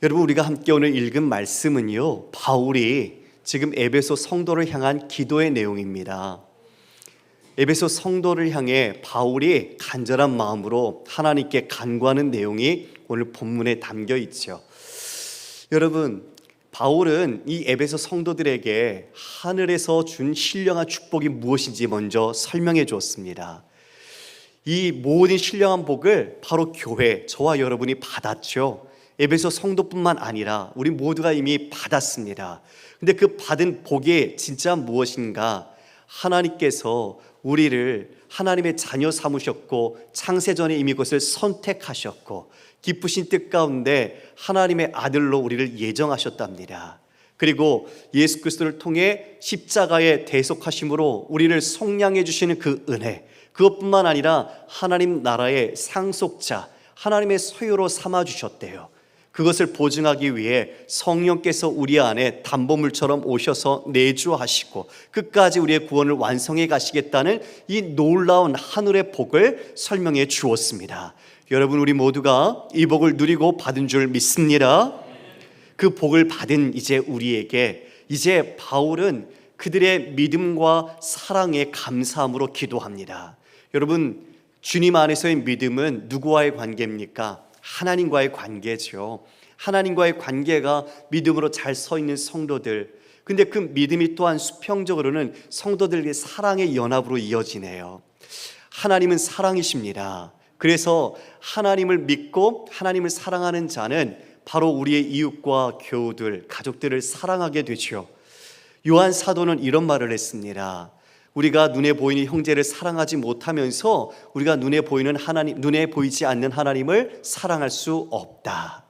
여러분, 우리가 함께 오늘 읽은 말씀은요, 바울이 지금 에베소 성도를 향한 기도의 내용입니다. 에베소 성도를 향해 바울이 간절한 마음으로 하나님께 간구하는 내용이 오늘 본문에 담겨 있죠. 여러분, 바울은 이 에베소 성도들에게 하늘에서 준 신령한 축복이 무엇인지 먼저 설명해 주었습니다. 이 모든 신령한 복을 바로 교회, 저와 여러분이 받았죠. 에베소 성도뿐만 아니라 우리 모두가 이미 받았습니다. 근데 그 받은 복이 진짜 무엇인가? 하나님께서 우리를 하나님의 자녀 삼으셨고 창세전에 이미 그것을 선택하셨고 기쁘신 뜻 가운데 하나님의 아들로 우리를 예정하셨답니다. 그리고 예수 그리스도를 통해 십자가의 대속하심으로 우리를 속량해 주시는 그 은혜, 그것뿐만 아니라 하나님 나라의 상속자, 하나님의 소유로 삼아 주셨대요. 그것을 보증하기 위해 성령께서 우리 안에 담보물처럼 오셔서 내주하시고 끝까지 우리의 구원을 완성해 가시겠다는 이 놀라운 하늘의 복을 설명해 주었습니다. 여러분, 우리 모두가 이 복을 누리고 받은 줄 믿습니다. 그 복을 받은 이제 우리에게 이제 바울은 그들의 믿음과 사랑에 감사함으로 기도합니다. 여러분, 주님 안에서의 믿음은 누구와의 관계입니까? 하나님과의 관계죠. 하나님과의 관계가 믿음으로 잘 서 있는 성도들, 근데 그 믿음이 또한 수평적으로는 성도들의 사랑의 연합으로 이어지네요. 하나님은 사랑이십니다. 그래서 하나님을 믿고 하나님을 사랑하는 자는 바로 우리의 이웃과 교우들, 가족들을 사랑하게 되죠. 요한 사도는 이런 말을 했습니다. 우리가 눈에 보이는 형제를 사랑하지 못하면서 우리가 눈에 보이는 하나님, 눈에 보이지 않는 하나님을 사랑할 수 없다.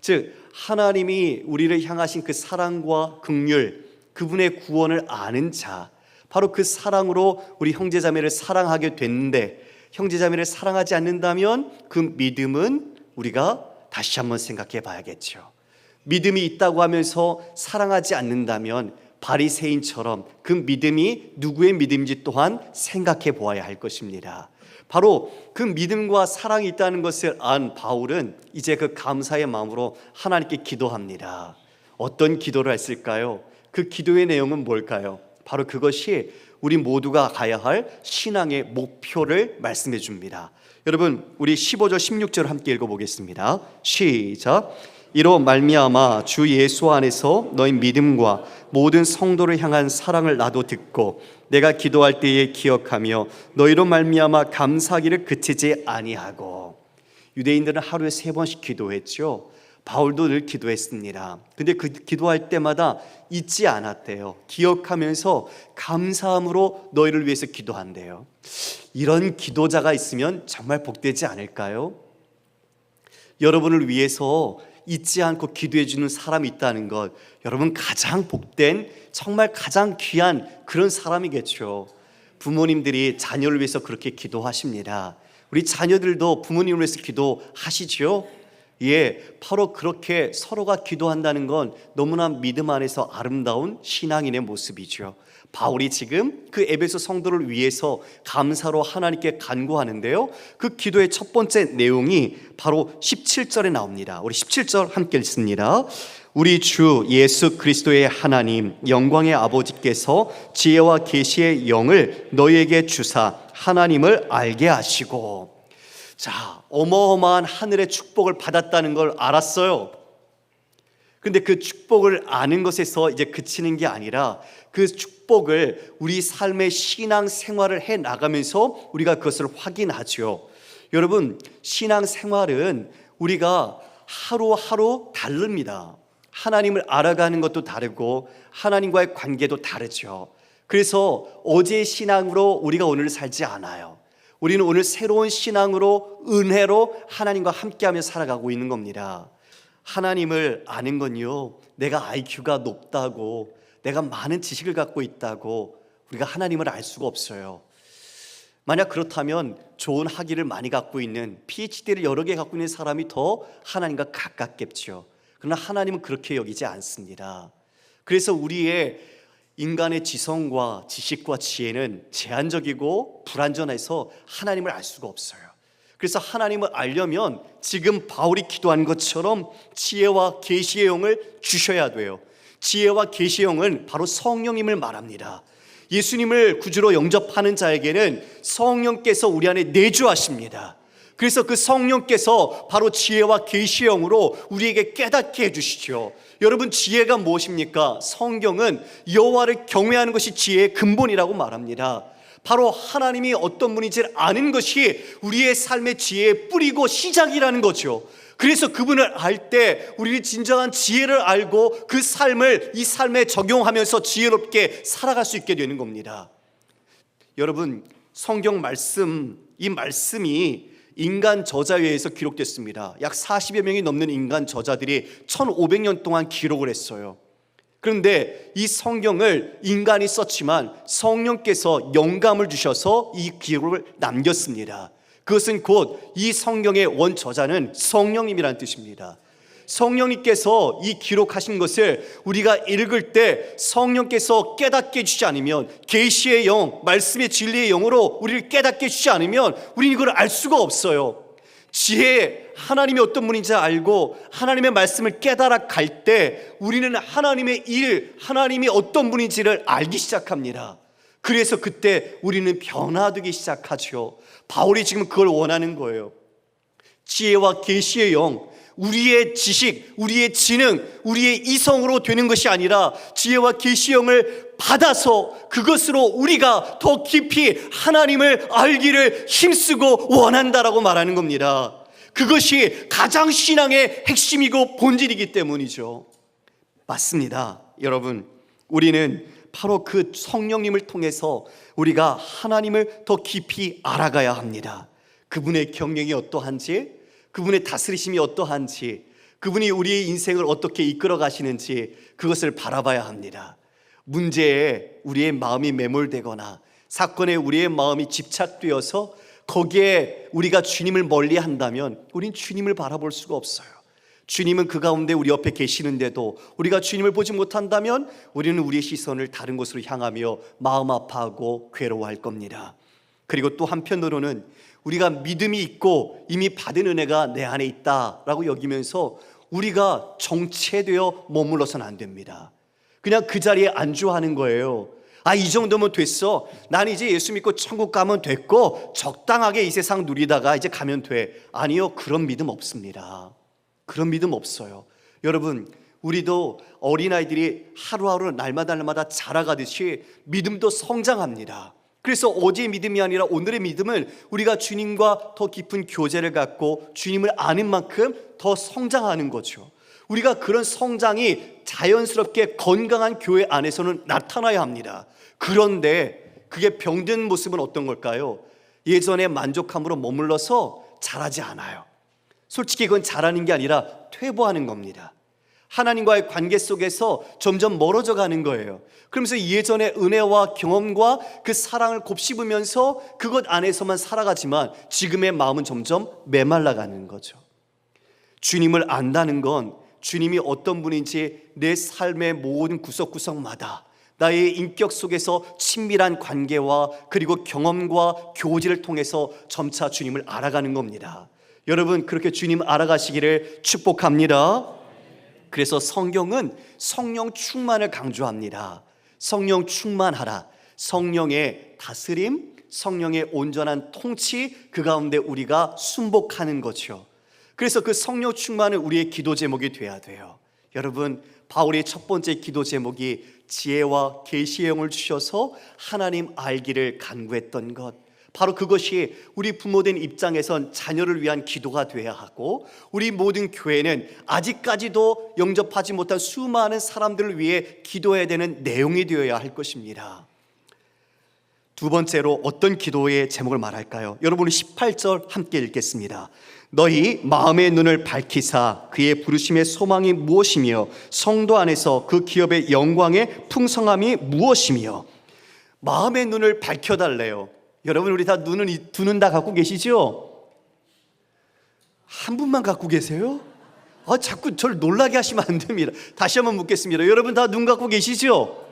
즉 하나님이 우리를 향하신 그 사랑과 긍휼, 그분의 구원을 아는 자, 바로 그 사랑으로 우리 형제자매를 사랑하게 됐는데, 형제자매를 사랑하지 않는다면 그 믿음은 우리가 다시 한번 생각해 봐야겠죠. 믿음이 있다고 하면서 사랑하지 않는다면 바리새인처럼 그 믿음이 누구의 믿음인지 또한 생각해 보아야 할 것입니다. 바로 그 믿음과 사랑이 있다는 것을 안 바울은 이제 그 감사의 마음으로 하나님께 기도합니다. 어떤 기도를 했을까요? 그 기도의 내용은 뭘까요? 바로 그것이 우리 모두가 가야 할 신앙의 목표를 말씀해 줍니다. 여러분, 우리 15절 16절 함께 읽어보겠습니다. 시작. 이로 말미암아 주 예수 안에서 너희 믿음과 모든 성도를 향한 사랑을 나도 듣고 내가 기도할 때에 기억하며 너희로 말미암아 감사하기를 그치지 아니하고. 유대인들은 하루에 3번씩 기도했죠. 바울도 늘 기도했습니다. 근데 그 기도할 때마다 잊지 않았대요. 기억하면서 감사함으로 너희를 위해서 기도한대요. 이런 기도자가 있으면 정말 복되지 않을까요? 여러분을 위해서 잊지 않고 기도해 주는 사람이 있다는 것, 여러분 가장 복된, 정말 가장 귀한 그런 사람이겠죠. 부모님들이 자녀를 위해서 그렇게 기도하십니다. 우리 자녀들도 부모님을 위해서 기도하시죠? 예, 바로 그렇게 서로가 기도한다는 건 너무나 믿음 안에서 아름다운 신앙인의 모습이죠. 바울이 지금 그 에베소 성도를 위해서 감사로 하나님께 간구하는데요, 그 기도의 첫 번째 내용이 바로 17절에 나옵니다. 우리 17절 함께 읽습니다. 우리 주 예수 그리스도의 하나님 영광의 아버지께서 지혜와 계시의 영을 너희에게 주사 하나님을 알게 하시고. 자, 어마어마한 하늘의 축복을 받았다는 걸 알았어요. 근데 그 축복을 아는 것에서 이제 그치는 게 아니라 그 축복을 우리 삶의 신앙 생활을 해 나가면서 우리가 그것을 확인하죠. 여러분, 신앙 생활은 우리가 하루하루 다릅니다. 하나님을 알아가는 것도 다르고 하나님과의 관계도 다르죠. 그래서 어제의 신앙으로 우리가 오늘 살지 않아요. 우리는 오늘 새로운 신앙으로, 은혜로 하나님과 함께하며 살아가고 있는 겁니다. 하나님을 아는 건요, 내가 IQ가 높다고, 내가 많은 지식을 갖고 있다고 우리가 하나님을 알 수가 없어요. 만약 그렇다면 좋은 학위를 많이 갖고 있는, PhD를 여러 개 갖고 있는 사람이 더 하나님과 가깝겠죠. 그러나 하나님은 그렇게 여기지 않습니다. 그래서 우리의 인간의 지성과 지식과 지혜는 제한적이고 불완전해서 하나님을 알 수가 없어요. 그래서 하나님을 알려면 지금 바울이 기도한 것처럼 지혜와 계시의 영을 주셔야 돼요. 지혜와 계시의 영은 바로 성령님을 말합니다. 예수님을 구주로 영접하는 자에게는 성령께서 우리 안에 내주하십니다. 그래서 그 성령께서 바로 지혜와 계시의 영으로 우리에게 깨닫게 해주시죠. 여러분, 지혜가 무엇입니까? 성경은 여호와를 경외하는 것이 지혜의 근본이라고 말합니다. 바로 하나님이 어떤 분인지를 아는 것이 우리의 삶의 지혜의 뿌리고 시작이라는 거죠. 그래서 그분을 알 때 우리는 진정한 지혜를 알고 그 삶을 이 삶에 적용하면서 지혜롭게 살아갈 수 있게 되는 겁니다. 여러분, 성경 말씀, 이 말씀이 인간 저자에 의해서 기록됐습니다. 약 40여 명이 넘는 인간 저자들이 1500년 동안 기록을 했어요. 그런데 이 성경을 인간이 썼지만 성령께서 영감을 주셔서 이 기록을 남겼습니다. 그것은 곧 이 성경의 원저자는 성령님이라는 뜻입니다. 성령님께서 이 기록하신 것을 우리가 읽을 때 성령께서 깨닫게 해주지 않으면, 계시의 영, 말씀의 진리의 영으로 우리를 깨닫게 해주지 않으면 우리는 이걸 알 수가 없어요. 지혜, 하나님이 어떤 분인지 알고 하나님의 말씀을 깨달아 갈 때 우리는 하나님의 일, 하나님이 어떤 분인지를 알기 시작합니다. 그래서 그때 우리는 변화되기 시작하죠. 바울이 지금 그걸 원하는 거예요. 지혜와 계시의 영, 우리의 지식, 우리의 지능, 우리의 이성으로 되는 것이 아니라 지혜와 계시의 영을 받아서 그것으로 우리가 더 깊이 하나님을 알기를 힘쓰고 원한다라고 말하는 겁니다. 그것이 가장 신앙의 핵심이고 본질이기 때문이죠. 맞습니다. 여러분, 우리는 바로 그 성령님을 통해서 우리가 하나님을 더 깊이 알아가야 합니다. 그분의 경영이 어떠한지, 그분의 다스리심이 어떠한지, 그분이 우리의 인생을 어떻게 이끌어 가시는지 그것을 바라봐야 합니다. 문제에 우리의 마음이 매몰되거나 사건에 우리의 마음이 집착되어서 거기에 우리가 주님을 멀리 한다면 우린 주님을 바라볼 수가 없어요. 주님은 그 가운데 우리 옆에 계시는데도 우리가 주님을 보지 못한다면 우리는 우리의 시선을 다른 곳으로 향하며 마음 아파하고 괴로워할 겁니다. 그리고 또 한편으로는 우리가 믿음이 있고 이미 받은 은혜가 내 안에 있다라고 여기면서 우리가 정체되어 머물러서는 안 됩니다. 그냥 그 자리에 안주하는 거예요. 이 정도면 됐어. 난 이제 예수 믿고 천국 가면 됐고 적당하게 이 세상 누리다가 이제 가면 돼. 아니요, 그런 믿음 없습니다. 그런 믿음 없어요. 여러분, 우리도 어린아이들이 하루하루 날마다 자라가듯이 믿음도 성장합니다. 그래서 어제의 믿음이 아니라 오늘의 믿음은 우리가 주님과 더 깊은 교제를 갖고 주님을 아는 만큼 더 성장하는 거죠. 우리가 그런 성장이 자연스럽게 건강한 교회 안에서는 나타나야 합니다. 그런데 그게 병든 모습은 어떤 걸까요? 예전의 만족함으로 머물러서 자라지 않아요. 솔직히 그건 자라는 게 아니라 퇴보하는 겁니다. 하나님과의 관계 속에서 점점 멀어져 가는 거예요. 그러면서 예전의 은혜와 경험과 그 사랑을 곱씹으면서 그것 안에서만 살아가지만 지금의 마음은 점점 메말라가는 거죠. 주님을 안다는 건 주님이 어떤 분인지 내 삶의 모든 구석구석마다 나의 인격 속에서 친밀한 관계와 그리고 경험과 교제를 통해서 점차 주님을 알아가는 겁니다. 여러분, 그렇게 주님 알아가시기를 축복합니다. 그래서 성경은 성령 충만을 강조합니다. 성령 충만하라. 성령의 다스림, 성령의 온전한 통치, 그 가운데 우리가 순복하는 거죠. 그래서 그 성령 충만은 우리의 기도 제목이 돼야 돼요. 여러분, 바울의 첫 번째 기도 제목이 지혜와 계시의 영을 주셔서 하나님 알기를 간구했던 것, 바로 그것이 우리 부모된 입장에선 자녀를 위한 기도가 돼야 하고, 우리 모든 교회는 아직까지도 영접하지 못한 수많은 사람들을 위해 기도해야 되는 내용이 되어야 할 것입니다. 두 번째로 어떤 기도의 제목을 말할까요? 여러분, 18절 함께 읽겠습니다. 너희 마음의 눈을 밝히사 그의 부르심의 소망이 무엇이며 성도 안에서 그 기업의 영광의 풍성함이 무엇이며. 마음의 눈을 밝혀달래요. 여러분, 우리 다 두 눈 다 갖고 계시죠? 한 분만 갖고 계세요? 자꾸 저를 놀라게 하시면 안 됩니다. 다시 한번 묻겠습니다. 여러분 다 눈 갖고 계시죠?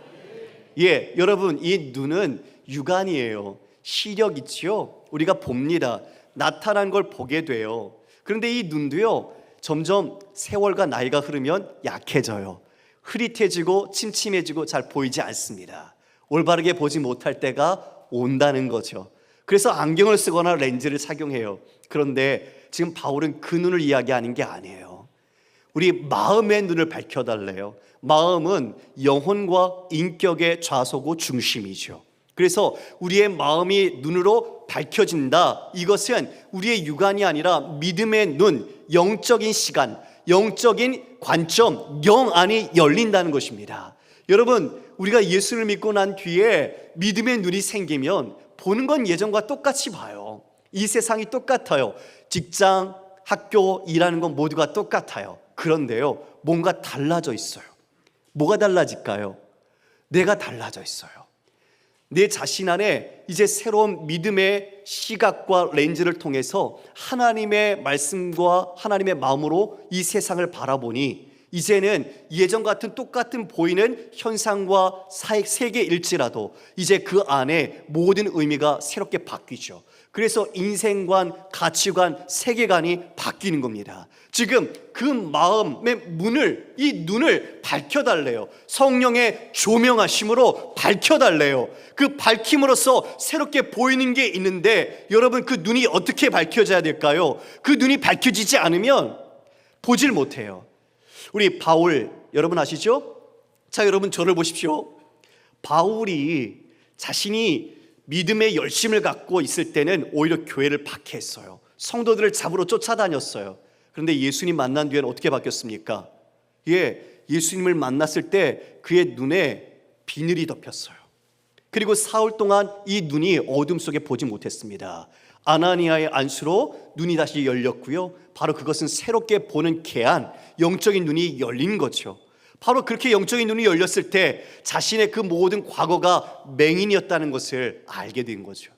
예, 여러분, 이 눈은 육안이에요. 시력 있죠? 우리가 봅니다. 나타난 걸 보게 돼요. 그런데 이 눈도요, 점점 세월과 나이가 흐르면 약해져요. 흐릿해지고 침침해지고 잘 보이지 않습니다. 올바르게 보지 못할 때가 온다는 거죠. 그래서 안경을 쓰거나 렌즈를 착용해요. 그런데 지금 바울은 그 눈을 이야기하는 게 아니에요. 우리 마음의 눈을 밝혀달래요. 마음은 영혼과 인격의 좌소고 중심이죠. 그래서 우리의 마음이 눈으로 밝혀진다. 이것은 우리의 육안이 아니라 믿음의 눈, 영적인 시간, 영적인 관점, 영 안이 열린다는 것입니다. 여러분, 우리가 예수를 믿고 난 뒤에 믿음의 눈이 생기면 보는 건 예전과 똑같이 봐요. 이 세상이 똑같아요. 직장, 학교, 일하는 건 모두가 똑같아요. 그런데요, 뭔가 달라져 있어요. 뭐가 달라질까요? 내가 달라져 있어요. 내 자신 안에 이제 새로운 믿음의 시각과 렌즈를 통해서 하나님의 말씀과 하나님의 마음으로 이 세상을 바라보니 이제는 예전 같은 똑같은 보이는 현상과 세계일지라도 이제 그 안에 모든 의미가 새롭게 바뀌죠. 그래서 인생관, 가치관, 세계관이 바뀌는 겁니다. 지금 그 마음의 문을, 이 눈을 밝혀달래요. 성령의 조명하심으로 밝혀달래요. 그 밝힘으로써 새롭게 보이는 게 있는데 여러분, 그 눈이 어떻게 밝혀져야 될까요? 그 눈이 밝혀지지 않으면 보질 못해요. 우리 바울 여러분 아시죠? 자, 여러분 저를 보십시오. 바울이 자신이 믿음의 열심을 갖고 있을 때는 오히려 교회를 박해했어요. 성도들을 잡으러 쫓아다녔어요. 그런데 예수님 만난 뒤에는 어떻게 바뀌었습니까? 예수님을 만났을 때 그의 눈에 비늘이 덮였어요. 그리고 사흘 동안 이 눈이 어둠 속에 보지 못했습니다. 아나니아의 안수로 눈이 다시 열렸고요. 바로 그것은 새롭게 보는 계안, 영적인 눈이 열린 거죠. 바로 그렇게 영적인 눈이 열렸을 때 자신의 그 모든 과거가 맹인이었다는 것을 알게 된 거죠.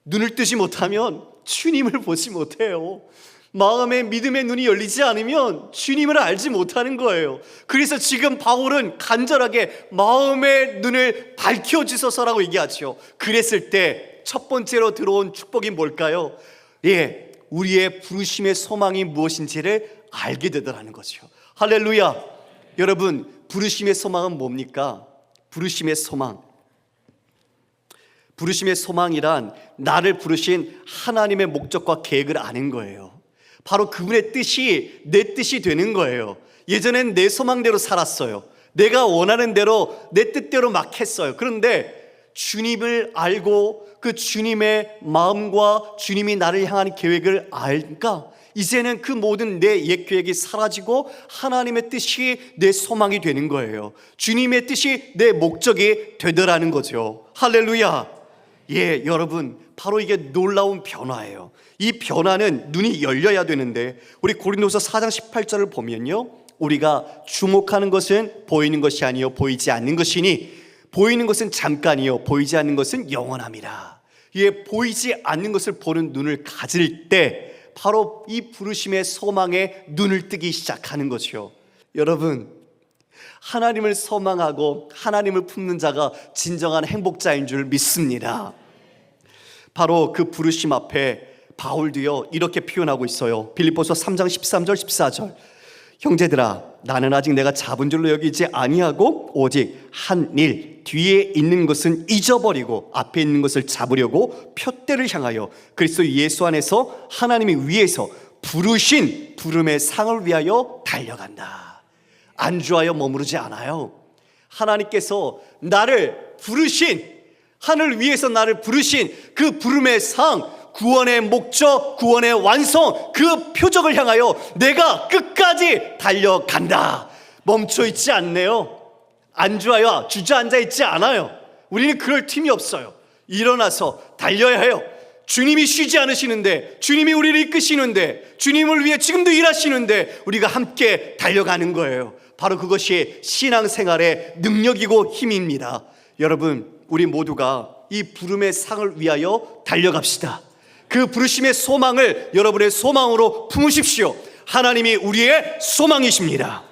눈을 뜨지 못하면 주님을 보지 못해요. 마음의 믿음의 눈이 열리지 않으면 주님을 알지 못하는 거예요. 그래서 지금 바울은 간절하게 마음의 눈을 밝혀주소서라고 얘기하죠. 그랬을 때 첫 번째로 들어온 축복이 뭘까요? 우리의 부르심의 소망이 무엇인지를 알게 되더라는 거죠. 할렐루야. 여러분, 부르심의 소망은 뭡니까? 부르심의 소망, 부르심의 소망이란 나를 부르신 하나님의 목적과 계획을 아는 거예요. 바로 그분의 뜻이 내 뜻이 되는 거예요. 예전엔 내 소망대로 살았어요. 내가 원하는 대로 내 뜻대로 막 했어요. 그런데 주님을 알고 그 주님의 마음과 주님이 나를 향한 계획을 알까? 이제는 그 모든 내 옛 계획이 사라지고 하나님의 뜻이 내 소망이 되는 거예요. 주님의 뜻이 내 목적이 되더라는 거죠. 할렐루야. 여러분, 바로 이게 놀라운 변화예요. 이 변화는 눈이 열려야 되는데 우리 고린도서 4장 18절을 보면요, 우리가 주목하는 것은 보이는 것이 아니요 보이지 않는 것이니 보이는 것은 잠깐이요 보이지 않는 것은 영원함이라. 보이지 않는 것을 보는 눈을 가질 때 바로 이 부르심의 소망에 눈을 뜨기 시작하는 거죠. 여러분, 하나님을 소망하고 하나님을 품는 자가 진정한 행복자인 줄 믿습니다. 바로 그 부르심 앞에 바울도요 이렇게 표현하고 있어요. 빌립보서 3장 13절 14절. 형제들아, 나는 아직 내가 잡은 줄로 여기지 아니하고 오직 한 일 뒤에 있는 것은 잊어버리고 앞에 있는 것을 잡으려고 표대를 향하여 그리스도 예수 안에서 하나님이 위에서 부르신 부름의 상을 위하여 달려간다. 안주하여 머무르지 않아요. 하나님께서 나를 부르신, 하늘 위에서 나를 부르신 그 부름의 상, 구원의 목적, 구원의 완성, 그 표적을 향하여 내가 끝까지 달려간다. 멈춰있지 않네요. 안주하여 주저앉아 있지 않아요. 우리는 그럴 틈이 없어요. 일어나서 달려야 해요. 주님이 쉬지 않으시는데, 주님이 우리를 이끄시는데, 주님을 위해 지금도 일하시는데 우리가 함께 달려가는 거예요. 바로 그것이 신앙생활의 능력이고 힘입니다. 여러분, 우리 모두가 이 부름의 상을 위하여 달려갑시다. 그 부르심의 소망을 여러분의 소망으로 품으십시오. 하나님이 우리의 소망이십니다.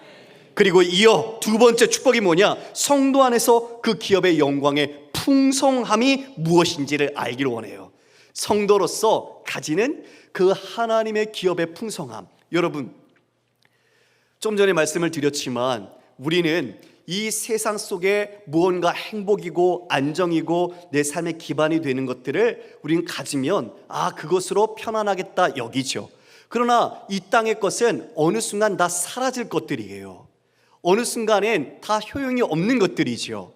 그리고 이어 두 번째 축복이 뭐냐? 성도 안에서 그 기업의 영광의 풍성함이 무엇인지를 알기를 원해요. 성도로서 가지는 그 하나님의 기업의 풍성함. 여러분, 좀 전에 말씀을 드렸지만 우리는 이 세상 속에 무언가 행복이고 안정이고 내 삶의 기반이 되는 것들을 우리는 가지면 그것으로 편안하겠다 여기죠. 그러나 이 땅의 것은 어느 순간 다 사라질 것들이에요. 어느 순간엔 다 효용이 없는 것들이죠.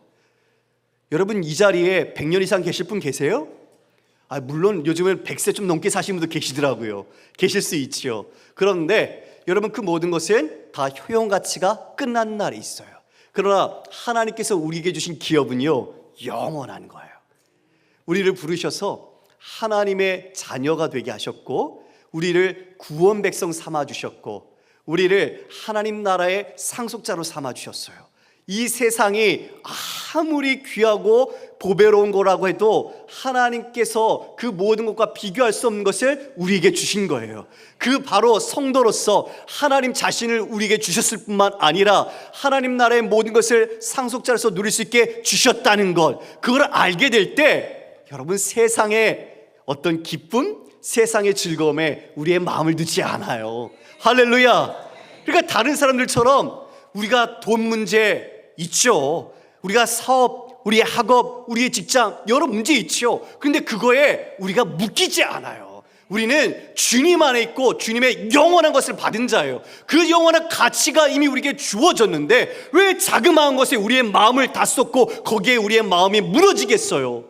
여러분, 이 자리에 100년 이상 계실 분 계세요? 물론 요즘은 100세 좀 넘게 사신 분도 계시더라고요. 계실 수 있죠. 그런데 여러분, 그 모든 것은 다 효용 가치가 끝난 날이 있어요. 그러나 하나님께서 우리에게 주신 기업은요, 영원한 거예요. 우리를 부르셔서 하나님의 자녀가 되게 하셨고, 우리를 구원 백성 삼아 주셨고, 우리를 하나님 나라의 상속자로 삼아 주셨어요. 이 세상이 아무리 귀하고 보배로운 거라고 해도 하나님께서 그 모든 것과 비교할 수 없는 것을 우리에게 주신 거예요. 그 바로 성도로서 하나님 자신을 우리에게 주셨을 뿐만 아니라 하나님 나라의 모든 것을 상속자로서 누릴 수 있게 주셨다는 것, 그걸 알게 될 때 여러분, 세상의 어떤 기쁨, 세상의 즐거움에 우리의 마음을 두지 않아요. 할렐루야. 그러니까 다른 사람들처럼 우리가 돈 문제 있죠. 우리가 사업, 우리의 학업, 우리의 직장, 여러 문제 있죠. 그런데 그거에 우리가 묶이지 않아요. 우리는 주님 안에 있고 주님의 영원한 것을 받은 자예요. 그 영원한 가치가 이미 우리에게 주어졌는데 왜 자그마한 것에 우리의 마음을 다 쏟고 거기에 우리의 마음이 무너지겠어요?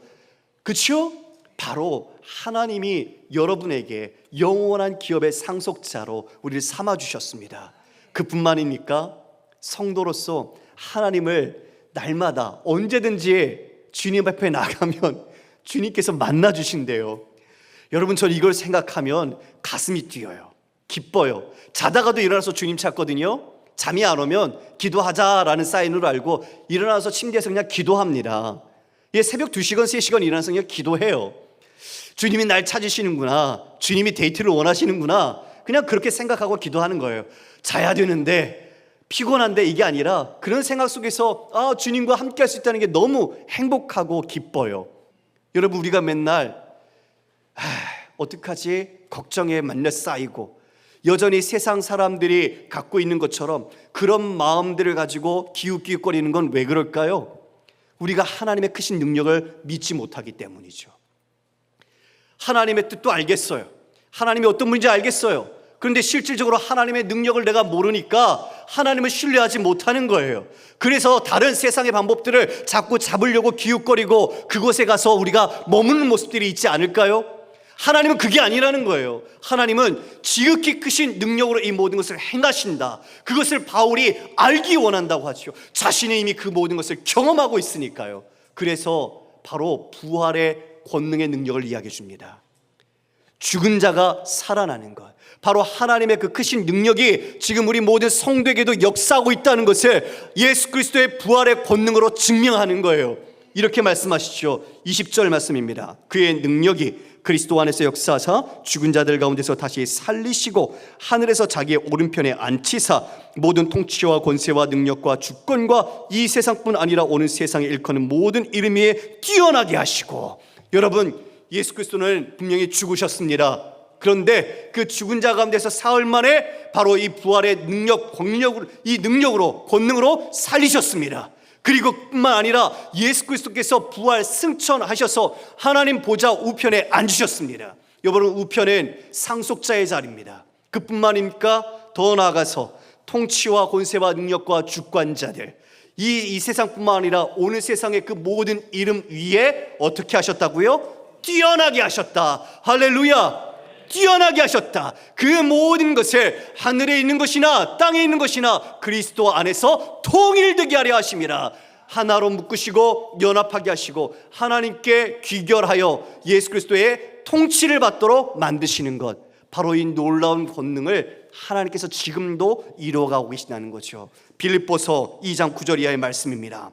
그렇죠? 바로 하나님이 여러분에게 영원한 기업의 상속자로 우리를 삼아주셨습니다. 그뿐만입니까? 성도로서 하나님을 날마다 언제든지 주님 앞에 나가면 주님께서 만나주신대요. 여러분, 저는 이걸 생각하면 가슴이 뛰어요. 기뻐요. 자다가도 일어나서 주님 찾거든요. 잠이 안 오면 기도하자라는 사인으로 알고 일어나서 침대에서 그냥 기도합니다. 새벽 2시간, 3시간 일어나서 그냥 기도해요. 주님이 날 찾으시는구나, 주님이 데이트를 원하시는구나, 그냥 그렇게 생각하고 기도하는 거예요. 자야 되는데, 피곤한데, 이게 아니라 그런 생각 속에서 주님과 함께 할 수 있다는 게 너무 행복하고 기뻐요. 여러분, 우리가 맨날 어떡하지? 걱정에 만려 쌓이고 여전히 세상 사람들이 갖고 있는 것처럼 그런 마음들을 가지고 기웃기웃거리는 건 왜 그럴까요? 우리가 하나님의 크신 능력을 믿지 못하기 때문이죠. 하나님의 뜻도 알겠어요. 하나님이 어떤 분인지 알겠어요. 그런데 실질적으로 하나님의 능력을 내가 모르니까 하나님을 신뢰하지 못하는 거예요. 그래서 다른 세상의 방법들을 자꾸 잡으려고 기웃거리고 그곳에 가서 우리가 머무는 모습들이 있지 않을까요? 하나님은 그게 아니라는 거예요. 하나님은 지극히 크신 능력으로 이 모든 것을 행하신다. 그것을 바울이 알기 원한다고 하죠. 자신이 이미 그 모든 것을 경험하고 있으니까요. 그래서 바로 부활의 권능의 능력을 이야기해 줍니다. 죽은 자가 살아나는 것, 바로 하나님의 그 크신 능력이 지금 우리 모든 성도에게도 역사하고 있다는 것을 예수 그리스도의 부활의 권능으로 증명하는 거예요. 이렇게 말씀하시죠. 20절 말씀입니다. 그의 능력이 그리스도 안에서 역사하사 죽은 자들 가운데서 다시 살리시고 하늘에서 자기의 오른편에 앉히사 모든 통치와 권세와 능력과 주권과 이 세상뿐 아니라 오는 세상에 일컫는 모든 이름 위에 뛰어나게 하시고. 여러분, 예수 그리스도는 분명히 죽으셨습니다. 그런데 그 죽은 자 가운데서 사흘 만에 바로 이 부활의 능력으로 권능으로 살리셨습니다. 그리고 뿐만 아니라 예수 그리스도께서 부활 승천하셔서 하나님 보좌 우편에 앉으셨습니다. 여러분, 우편은 상속자의 자리입니다. 그뿐만입니까? 더 나아가서 통치와 권세와 능력과 주권자들, 이 세상뿐만 아니라 오는 세상의 그 모든 이름 위에 어떻게 하셨다고요? 뛰어나게 하셨다. 할렐루야. 뛰어나게 하셨다. 그 모든 것을 하늘에 있는 것이나 땅에 있는 것이나 그리스도 안에서 통일되게 하려 하심이라. 하나로 묶으시고 연합하게 하시고 하나님께 귀결하여 예수 그리스도의 통치를 받도록 만드시는 것, 바로 이 놀라운 권능을 하나님께서 지금도 이루어가고 계시다는 거죠. 빌립보서 2장 9절 이하의 말씀입니다.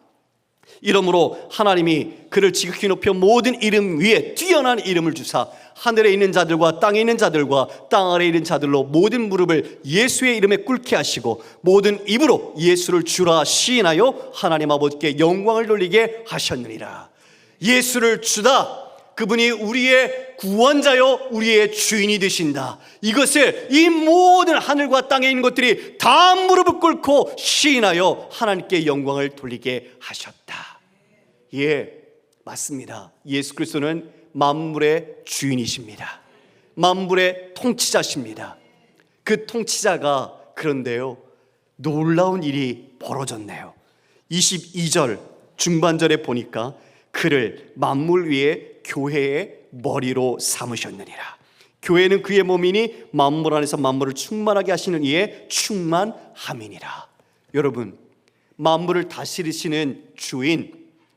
이러므로 하나님이 그를 지극히 높여 모든 이름 위에 뛰어난 이름을 주사 하늘에 있는 자들과 땅에 있는 자들과 땅 아래에 있는 자들로 모든 무릎을 예수의 이름에 꿇게 하시고 모든 입으로 예수를 주라 시인하여 하나님 아버지께 영광을 돌리게 하셨느니라. 예수를 주다, 그분이 우리의 구원자요 우리의 주인이 되신다. 이것을 이 모든 하늘과 땅에 있는 것들이 다 무릎을 꿇고 시인하여 하나님께 영광을 돌리게 하셨다. 예, 맞습니다. 예수 그리스도는 만물의 주인이십니다. 만물의 통치자십니다. 그 통치자가 그런데요, 놀라운 일이 벌어졌네요. 22절 중반절에 보니까 그를 만물 위에 교회의 머리로 삼으셨느니라. 교회는 그의 몸이니 만물 안에서 만물을 충만하게 하시는 이의 충만함이니라. 여러분, 만물을 다스리시는 주인,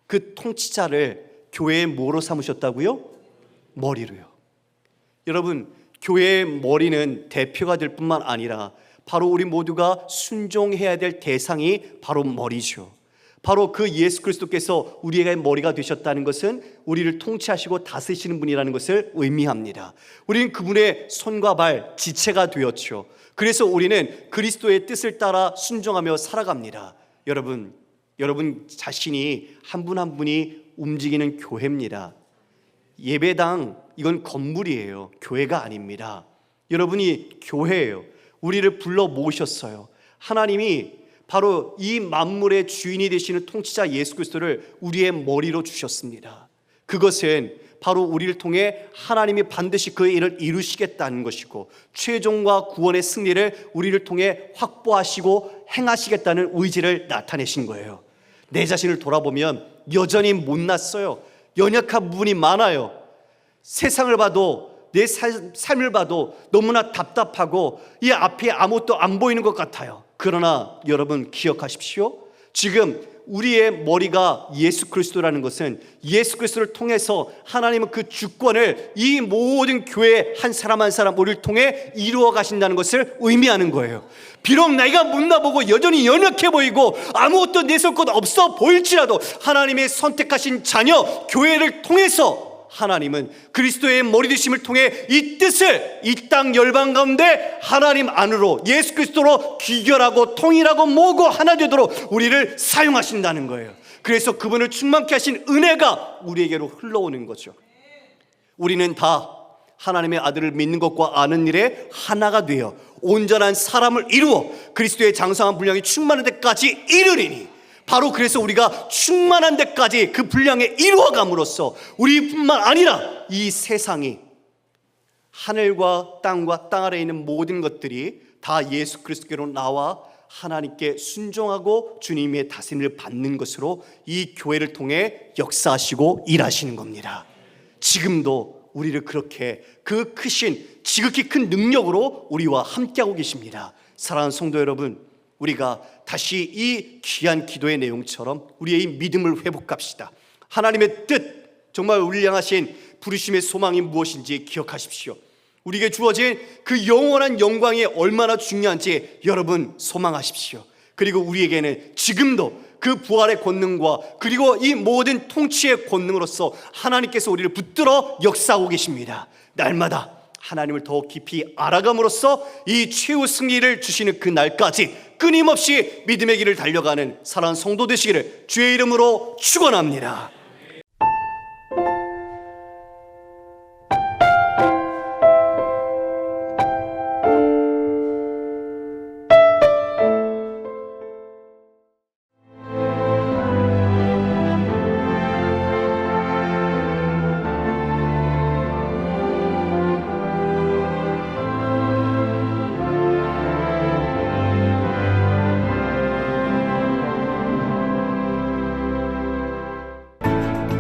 그 통치자를 교회의 뭐로 삼으셨다고요? 머리로요. 여러분, 교회의 머리는 대표가 될 뿐만 아니라 바로 우리 모두가 순종해야 될 대상이 바로 머리죠. 바로 그 예수 그리스도께서 우리의 머리가 되셨다는 것은 우리를 통치하시고 다스리시는 분이라는 것을 의미합니다. 우리는 그분의 손과 발, 지체가 되었죠. 그래서 우리는 그리스도의 뜻을 따라 순종하며 살아갑니다. 여러분 자신이 한 분 한 분이 움직이는 교회입니다. 예배당, 이건 건물이에요. 교회가 아닙니다. 여러분이 교회예요. 우리를 불러 모으셨어요. 하나님이 바로 이 만물의 주인이 되시는 통치자 예수 그리스도를 우리의 머리로 주셨습니다. 그것은 바로 우리를 통해 하나님이 반드시 그의 일을 이루시겠다는 것이고, 최종과 구원의 승리를 우리를 통해 확보하시고 행하시겠다는 의지를 나타내신 거예요. 내 자신을 돌아보면 여전히 못났어요. 연약한 부분이 많아요. 세상을 봐도, 내 삶을 봐도 너무나 답답하고 이 앞에 아무것도 안 보이는 것 같아요. 그러나 여러분 기억하십시오. 지금 우리의 머리가 예수 그리스도라는 것은 예수 그리스도를 통해서 하나님은 그 주권을 이 모든 교회 한 사람 한 사람 우리를 통해 이루어 가신다는 것을 의미하는 거예요. 비록 나이가 못나 보고 여전히 연약해 보이고 아무것도 내세울 것 없어 보일지라도 하나님의 선택하신 자녀 교회를 통해서 하나님은 그리스도의 머리 되심을 통해 이 뜻을 이 땅 열방 가운데 하나님 안으로 예수 그리스도로 귀결하고 통일하고 모으고 하나 되도록 우리를 사용하신다는 거예요. 그래서 그분을 충만케 하신 은혜가 우리에게로 흘러오는 거죠. 우리는 다 하나님의 아들을 믿는 것과 아는 일에 하나가 되어 온전한 사람을 이루어 그리스도의 장성한 분량이 충만한 데까지 이르리니, 바로 그래서 우리가 충만한 데까지 그 분량에 이루어감으로써 우리뿐만 아니라 이 세상이, 하늘과 땅과 땅 아래에 있는 모든 것들이 다 예수 그리스도께로 나와 하나님께 순종하고 주님의 다스림을 받는 것으로 이 교회를 통해 역사하시고 일하시는 겁니다. 지금도 우리를 그렇게 그 크신 지극히 큰 능력으로 우리와 함께하고 계십니다. 사랑하는 성도 여러분, 우리가 다시 이 귀한 기도의 내용처럼 우리의 이 믿음을 회복합시다. 하나님의 뜻, 정말 우리를 향하신 부르심의 소망이 무엇인지 기억하십시오. 우리에게 주어진 그 영원한 영광이 얼마나 중요한지 여러분 소망하십시오. 그리고 우리에게는 지금도 그 부활의 권능과 그리고 이 모든 통치의 권능으로서 하나님께서 우리를 붙들어 역사하고 계십니다. 날마다 하나님을 더 깊이 알아감으로써 이 최후 승리를 주시는 그 날까지 끊임없이 믿음의 길을 달려가는 사랑하는 성도 되시기를 주의 이름으로 축원합니다.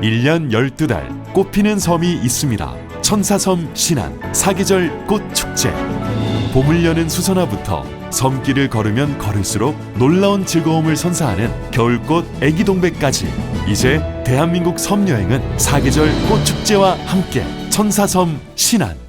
일 년 12달 꽃피는 섬이 있습니다. 천사섬 신안 사계절 꽃축제. 봄을 여는 수선화부터 섬길을 걸으면 걸을수록 놀라운 즐거움을 선사하는 겨울꽃 애기동백까지, 이제 대한민국 섬여행은 사계절 꽃축제와 함께 천사섬 신안.